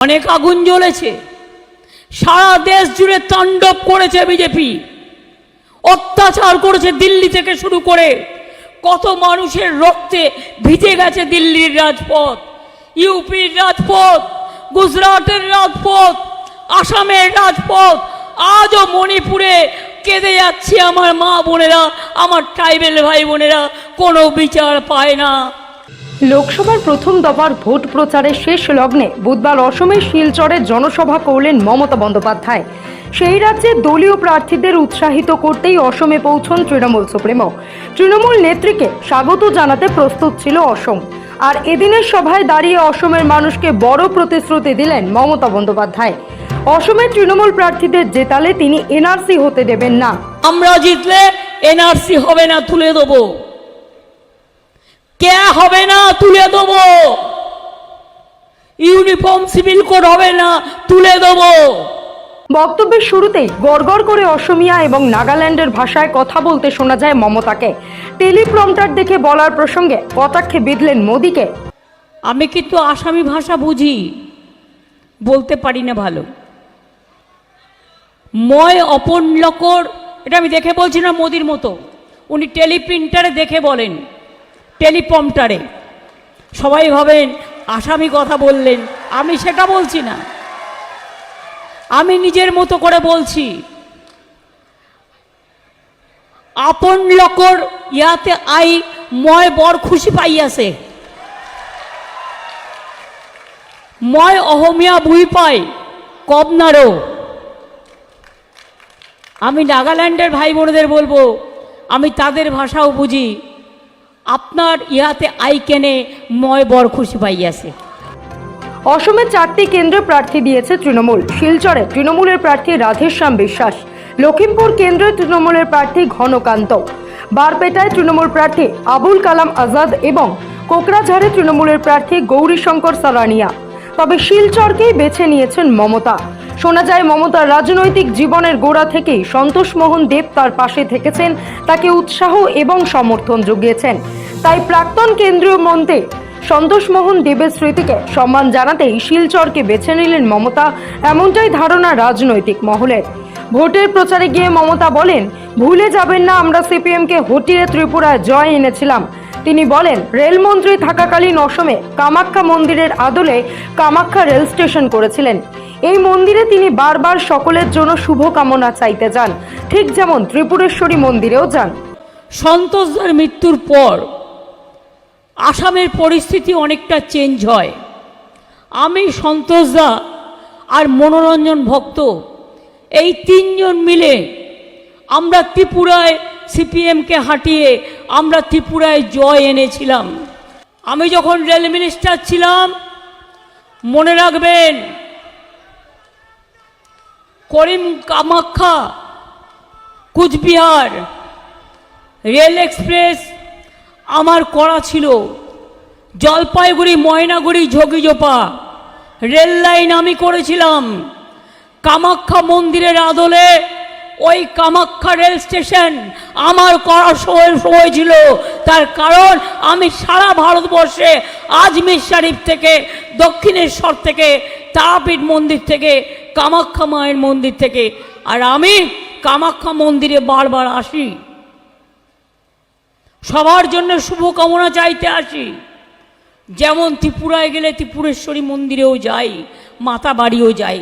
অনেক আগুন জ্বলেছে, সারা দেশ জুড়ে তাণ্ডব করেছে বিজেপি, অত্যাচার করেছে দিল্লি থেকে শুরু করে। কত মানুষের রক্তে ভিজে গেছে দিল্লির রাজপথ, ইউপির রাজপথ, গুজরাটের রাজপথ, আসামের রাজপথ। আজও মণিপুরে কেঁদে যাচ্ছে আমার মা বোনেরা, আমার ট্রাইবেল ভাই বোনেরা, কোনো বিচার পায় না। লোকসভার প্রথম দফার ভোট প্রচারের শেষ লগ্নে বুধবার অসমের শিলচরে জনসভা করলেন মমতা বন্দ্যোপাধ্যায়। সেই রাজ্যে দলীয় প্রার্থীদের উৎসাহিত করতেই অসমে পৌঁছন তৃণমূল সুপ্রিমো। তৃণমূল নেত্রীকে স্বাগত জানাতে প্রস্তুত ছিল অসম। আর এদিনের সভায় দাঁড়িয়ে অসমের মানুষকে বড় প্রতিশ্রুতি দিলেন মমতা বন্দ্যোপাধ্যায়। অসমের তৃণমূল প্রার্থীদের জেতালে তিনি এনআরসি হতে দেবেন না। আমরা জিতলে এনআরসি হবে না, তুলে দেবো। কে হবে না, তুলে দেবো। ইউনিফর্ম সিভিল কোড হবে না, তুলে দেবো। বক্তব্যের শুরুতেই গড়গড় করে অসমিয়া এবং নাগাল্যান্ডের ভাষায় কথা বলতে শোনা যায় মমতাকে। টেলিপ্রম্পটার দেখে বলার প্রসঙ্গে কটাক্ষে বিঁধলেন মোদীকে। আমি কিন্তু আসামি ভাষা বুঝি, বলতে পারি না ভালো। ময় অপন লকর, এটা আমি দেখে বলছি না মোদির মতো, উনি টেলিপ্রিন্টারে দেখে বলেন, টেলিপ্রম্পটারে। সবাই ভাবেন আসামি কথা বললেন, আমি সেটা বলছি না, আমি নিজের মতো করে বলছি। আপন লকর ইয়াতে আই ময় বড় খুশি পাইয়াছে, ময় অহমিয়া বুই পাই কবনারো। আমি নাগাল্যান্ডের ভাই বোনদের বলবো, আমি তাদের ভাষাও বুঝি। আপনার ইহাতে আই কেনে ময় বড় খুশি পাইয়াছে। অসমের 4টি কেন্দ্রে প্রার্থী দিয়েছে তৃণমূল। শিলচরে তৃণমূলের প্রার্থী রাধেশ্যাম বিশ্বাস, লখিমপুর কেন্দ্রে তৃণমূলের প্রার্থী ঘনকান্ত, বারপেটায় তৃণমূল প্রার্থী আবুল কালাম আজাদ এবং কোকরাঝাড়ে তৃণমূলের প্রার্থী গৌরীশঙ্কর সারানিয়া। তবে শিলচরকেই বেছে নিয়েছেন মমতা। শোনা যায় মমতার রাজনৈতিক জীবনের গোড়া থেকেই সন্তোষ মোহন দেব তার পাশে থেকেছেন, তাকে উৎসাহ এবং সমর্থন জুগিয়েছেন। তাই প্রাক্তন কেন্দ্রীয় মন্ত্রী সন্তোষ মোহন দেবের স্মৃতিকে সম্মান জানাতেই শিলচরকে বেছে নিলেন মমতা, এমনটাই ধারণা রাজনৈতিক মহলের। ভোটের প্রচারে গিয়ে মমতা বলেন, ভুলে যাবেন না আমরা সিপিএমকে হটিয়ে ত্রিপুরায় জয় এনেছিলাম। তিনি বলেন, রেলমন্ত্রী থাকাকালীন অসমে কামাখ্যা মন্দিরের আদলে কামাখ্যা রেল স্টেশন করেছিলেন। এই মন্দিরে তিনি বারবার সকলের জন্য শুভকামনা চাইতে যান, ঠিক যেমন ত্রিপুরেশ্বরী মন্দিরেও যান। সন্তোষদার মৃত্যুর পর আসামের পরিস্থিতি অনেকটা চেঞ্জ হয়। আমি, সন্তোষদা আর মনোরঞ্জন ভক্ত, এই 3 জন মিলে আমরা ত্রিপুরায় সিপিএমকে হাঁটিয়ে আমরা ত্রিপুরায় জয় এনেছিলাম। আমি যখন রেল মিনিস্টার ছিলাম, মনে রাখবেন, করিম কামাখ্যা কুচবিহার রেল এক্সপ্রেস আমার করা ছিল। জলপাইগুড়ি ময়নাগুড়ি ঝগিজোপা রেল লাইন আমি করেছিলাম। কামাখ্যা মন্দিরের আদলে ওই কামাখ্যা রেল স্টেশন আমার করার সময় ছিল। তার কারণ আমি সারা ভারতবর্ষে আজমির শরীফ থেকে, দক্ষিণেশ্বর থেকে, তারাপীঠ মন্দির থেকে, কামাখ্যা মায়ের মন্দির থেকে, আর আমি কামাখ্যা মন্দিরে বারবার আসি, সবার জন্য শুভকামনা চাইতে আসি। যেমন ত্রিপুরায় গেলে ত্রিপুরেশ্বরী মন্দিরেও যাই, মাতা বাড়িও যাই।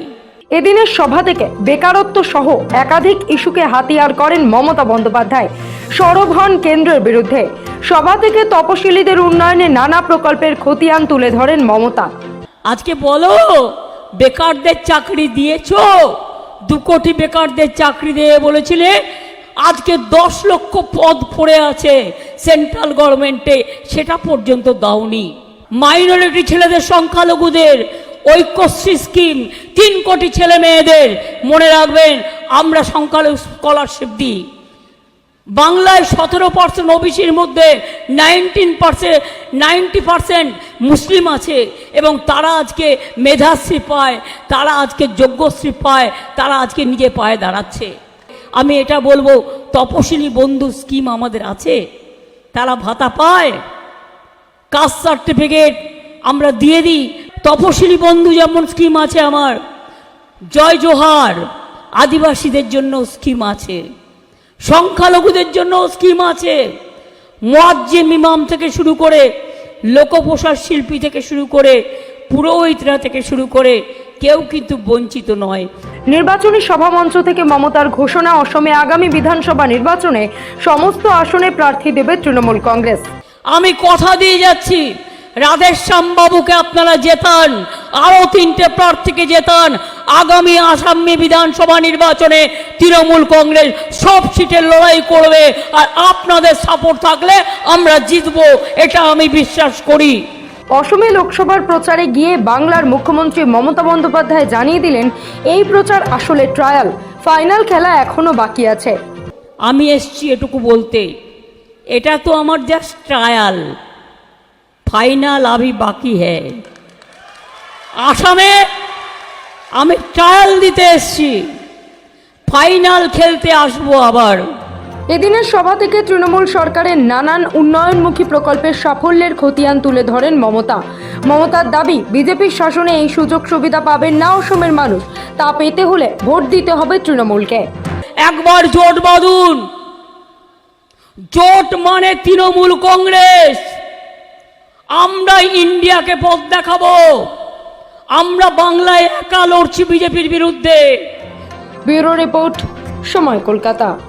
এদিনের সভা থেকে বেকারত্ব সহ একাধিক ইস্যুকে হাতিয়ার করেন মমতা বন্দ্যোপাধ্যায়। সরব হন কেন্দ্রের বিরুদ্ধে। সভা থেকে তপশিলীদের উন্নয়নে নানা প্রকল্পের খতিয়ান তুলে ধরেন মমতা। আজকে বলো, বেকারদের চাকরি দিয়েছ? 2 কোটি বেকারদের চাকরি দিয়ে বলেছিলে, আজকে 10 লক্ষ পদ পড়ে আছে সেন্ট্রাল গভর্নমেন্টে, সেটা পর্যন্ত দাওনি। মাইনরিটি ছেলেদের, সংখ্যালঘুদের ঐক্যশ্রী স্কিম 3 কোটি ছেলে মেয়েদের, মনে রাখবেন, আমরা সংখ্যালঘু স্কলারশিপ দিই। বাংলায় 17% ওবিসির মধ্যে 90% মুসলিম আছে, এবং তারা আজকে মেধাশ্রী পায়, তারা আজকে যোগ্যশ্রী পায়, তারা আজকে নিজে পায়ে দাঁড়াচ্ছে। আমি এটা বলবো, তপশিলি বন্ধু স্কিম আমাদের আছে, তারা ভাতা পায়, কাস্ট সার্টিফিকেট আমরা দিয়ে দিই। তপশিলি বন্ধু যেমন স্কিম আছে আমার, জয় জোহার আদিবাসীদের জন্য স্কিম আছে, সংখ্যালঘুদের জন্য স্কিম আছে, মুয়াজ্জিম ইমাম থেকে শুরু করে লোকপ্রসার শিল্পী থেকে শুরু করে পুরোহিতরা থেকে শুরু করে কেউ কিন্তু বঞ্চিত নয়। নির্বাচনী সভামঞ্চ থেকে মমতার ঘোষণা, অসমে আগামী বিধানসভা নির্বাচনে সমস্ত আসনে প্রার্থী দেবে তৃণমূল কংগ্রেস। আমি কথা দিয়ে যাচ্ছি, রাধেশ্যাম বাবুকে আপনারা জেতান, আরো 3টে প্রার্থীকে জেতান। আগামী আসামী বিধানসভা নির্বাচনে তৃণমূল কংগ্রেস সব সিটের লড়াই করবে, আর আপনাদের সাপোর্ট থাকলে আমরা জিতবো, এটা আমি বিশ্বাস করি। অসমে লোকসভার প্রচারে গিয়ে বাংলার মুখ্যমন্ত্রী মমতা বন্দ্যোপাধ্যায় জানিয়ে দিলেন, এই প্রচার আসলে ট্রায়াল, ফাইনাল খেলা এখনো বাকি আছে। আমি এসছি এটুকু বলতে, এটা তো আমার জাস্ট ট্রায়াল, ফাইনাল আভি বাকি হ্যায়। আসামে আমি ট্রায়াল দিতে এসছি, ফাইনাল খেলতে আসবো আবার। এদিনের সভা থেকে তৃণমূল সরকারের নানান উন্নয়নমুখী প্রকল্পের সাফল্যের খতিয়ান তুলে ধরেন মমতা। মমতার দাবি, বিজেপির শাসনে এই সুযোগ সুবিধা পাবেন না অসমের মানুষ, তা পেতে হলে ভোট দিতে হবে তৃণমূলকে। একবার জোট বাঁধুন, জোট মানে তৃণমূল কংগ্রেস। আমরা ইন্ডিয়াকে পথ দেখাবো, আমরা বাংলায় একা লড়ছি বিজেপির বিরুদ্ধে। ব্যুরো রিপোর্ট, সময় কলকাতা।